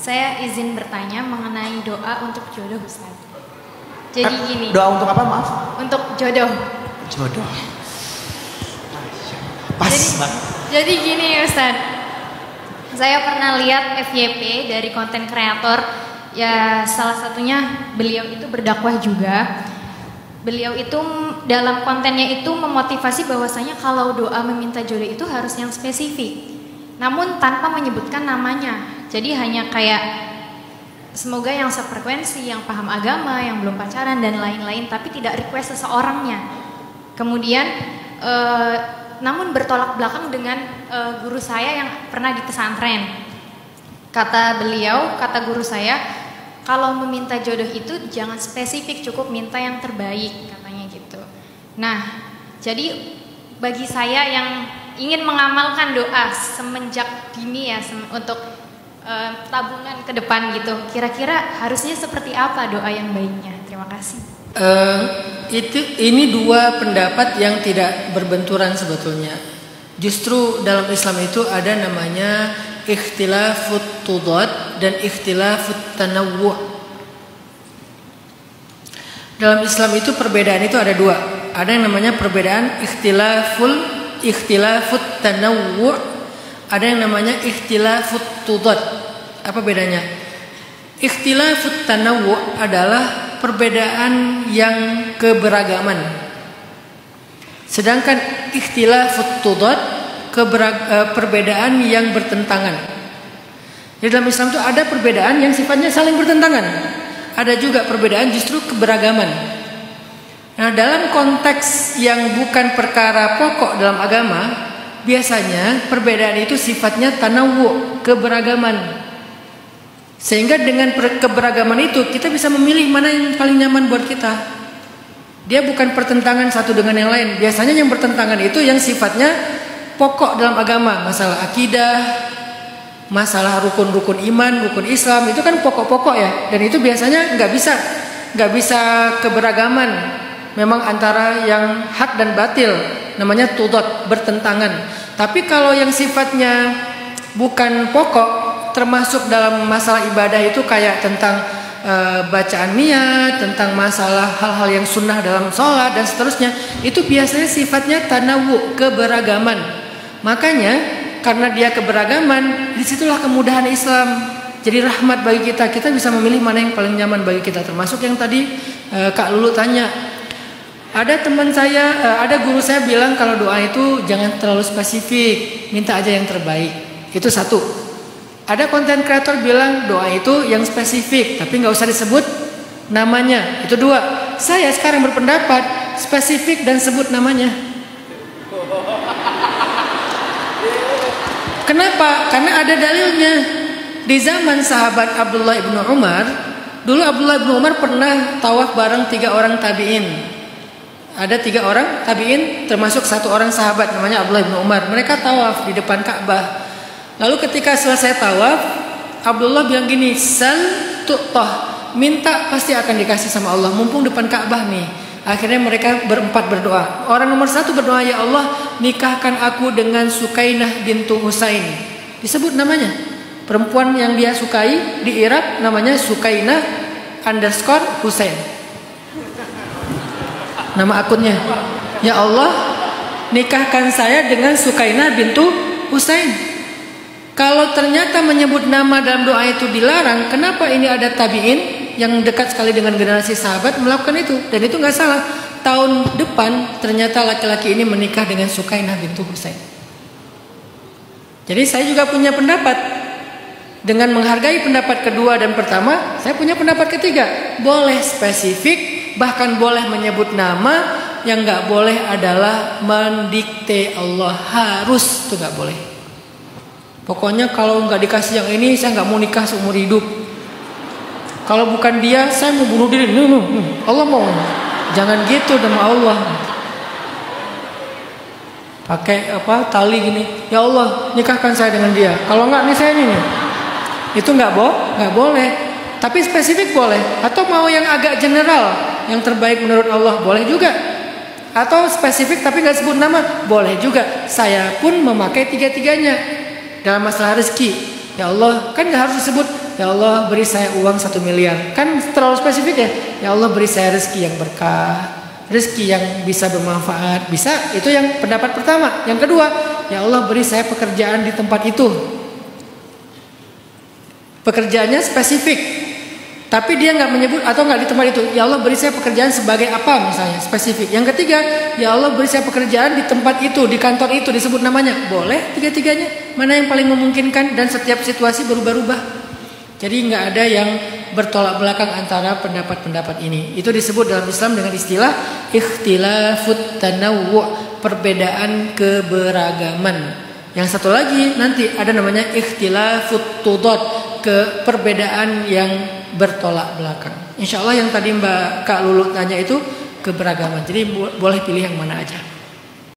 Saya izin bertanya mengenai doa untuk jodoh, Ustaz. Jadi gini. Doa untuk apa, maaf? Untuk jodoh. Jodoh. Pas banget. Jadi gini, Ustaz. Saya pernah lihat FYP dari konten kreator, ya salah satunya beliau itu berdakwah juga. Beliau itu dalam kontennya itu memotivasi bahwasanya kalau doa meminta jodoh itu harus yang spesifik. Namun tanpa menyebutkan namanya. Jadi hanya kayak semoga yang sefrekuensi, yang paham agama, yang belum pacaran dan lain-lain, tapi tidak request seseorangnya. Kemudian namun bertolak belakang dengan guru saya yang pernah di pesantren. Kata beliau, kata guru saya, kalau meminta jodoh itu jangan spesifik, cukup minta yang terbaik, katanya gitu. Nah, jadi bagi saya yang ingin mengamalkan doa semenjak dini ya untuk tabungan ke depan gitu, kira-kira harusnya seperti apa doa yang baiknya? Terima kasih. Ini dua pendapat yang tidak berbenturan sebetulnya. Justru dalam Islam itu ada namanya ikhtilafut tudad dan ikhtilafut tanawwu'. Dalam Islam itu perbedaan itu ada dua. Ada yang namanya perbedaan ikhtilafut tanawwu', ada yang namanya ikhtilafut tudad. Apa bedanya? Ikhtilafut tanawwu' adalah perbedaan yang keberagaman. Sedangkan ikhtilafut tudad perbedaan yang bertentangan. Di dalam Islam itu ada perbedaan yang sifatnya saling bertentangan. Ada juga perbedaan justru keberagaman. Nah, dalam konteks yang bukan perkara pokok dalam agama, biasanya perbedaan itu sifatnya tanawwu', keberagaman. Sehingga dengan keberagaman itu kita bisa memilih mana yang paling nyaman buat kita. Dia bukan pertentangan satu dengan yang lain. Biasanya yang bertentangan itu yang sifatnya pokok dalam agama, masalah akidah, masalah rukun-rukun iman, rukun Islam, itu kan pokok-pokok ya. Dan itu biasanya nggak bisa keberagaman. Memang antara yang hak dan batil, namanya tudad, bertentangan. Tapi kalau yang sifatnya bukan pokok, termasuk dalam masalah ibadah itu kayak tentang bacaan niat, tentang masalah hal-hal yang sunnah dalam sholat dan seterusnya, itu biasanya sifatnya tanawwu', keberagaman. Makanya karena dia keberagaman, disitulah kemudahan Islam. Jadi rahmat bagi kita, kita bisa memilih mana yang paling nyaman bagi kita. Termasuk yang tadi Kak Lulu tanya, ada teman saya, ada guru saya bilang kalau doa itu jangan terlalu spesifik, minta aja yang terbaik. Itu satu. Ada konten kreator bilang doa itu yang spesifik, tapi nggak usah disebut namanya. Itu dua. Saya sekarang berpendapat spesifik dan sebut namanya. Kenapa? Karena ada dalilnya. Di zaman sahabat Abdullah ibnu Umar, dulu Abdullah ibnu Umar pernah tawaf bareng 3 orang tabi'in. Ada 3 orang tabi'in, termasuk 1 orang sahabat namanya Abdullah ibnu Umar. Mereka tawaf di depan Ka'bah. Lalu ketika selesai tawaf, Abdullah bilang gini, sal tu'tah, minta pasti akan dikasih sama Allah, mumpung depan Ka'bah nih. Akhirnya mereka berempat berdoa. Orang nomor 1 berdoa, ya Allah, nikahkan aku dengan Sukainah bintu Husain. Disebut namanya. Perempuan yang dia sukai di Irak namanya Sukainah _ Husain. Nama akunnya. Ya Allah, nikahkan saya dengan Sukainah bintu Husain. Kalau ternyata menyebut nama dalam doa itu dilarang, kenapa ini ada tabi'in yang dekat sekali dengan generasi sahabat melakukan itu? Dan itu nggak salah. Tahun depan ternyata laki-laki ini menikah dengan Sukainah bintu Husain. Jadi saya juga punya pendapat. Dengan menghargai pendapat kedua dan pertama, saya punya pendapat ketiga. Boleh spesifik, bahkan boleh menyebut nama. Yang nggak boleh adalah mendikte Allah. Harus, itu nggak boleh. Pokoknya kalau nggak dikasih yang ini, saya nggak mau nikah seumur hidup. Kalau bukan dia, saya mau bunuh diri. Allah mau. Jangan gitu demi Allah. Pakai tali gini. Ya Allah, nikahkan saya dengan dia. Kalau nggak nih saya ini. Itu nggak boleh. Tapi spesifik boleh. Atau mau yang agak general, yang terbaik menurut Allah, boleh juga. Atau spesifik tapi nggak sebut nama, boleh juga. Saya pun memakai 3-3-nya. Dalam masalah rezeki, ya Allah, kan nggak harus disebut ya Allah beri saya uang 1 miliar. Kan terlalu spesifik ya. Ya Allah beri saya rezeki yang berkah, rezeki yang bisa bermanfaat. Bisa, itu yang pendapat pertama. Yang kedua, ya Allah beri saya pekerjaan di tempat itu. Pekerjaannya spesifik, tapi dia nggak menyebut atau nggak di tempat itu. Ya Allah beri saya pekerjaan sebagai apa misalnya, spesifik. Yang ketiga, ya Allah beri saya pekerjaan di tempat itu, di kantor itu, disebut namanya. Boleh tiga-tiganya, mana yang paling memungkinkan, dan setiap situasi berubah-ubah. Jadi nggak ada yang bertolak belakang antara pendapat-pendapat ini. Itu disebut dalam Islam dengan istilah ikhtilafut tanawwu', perbedaan keberagaman. Yang satu lagi nanti ada namanya ikhtilafut tudad, ke perbedaan yang bertolak belakang. Insya Allah yang tadi Mbak Kak Lulu tanya itu keberagaman. Jadi boleh pilih yang mana aja.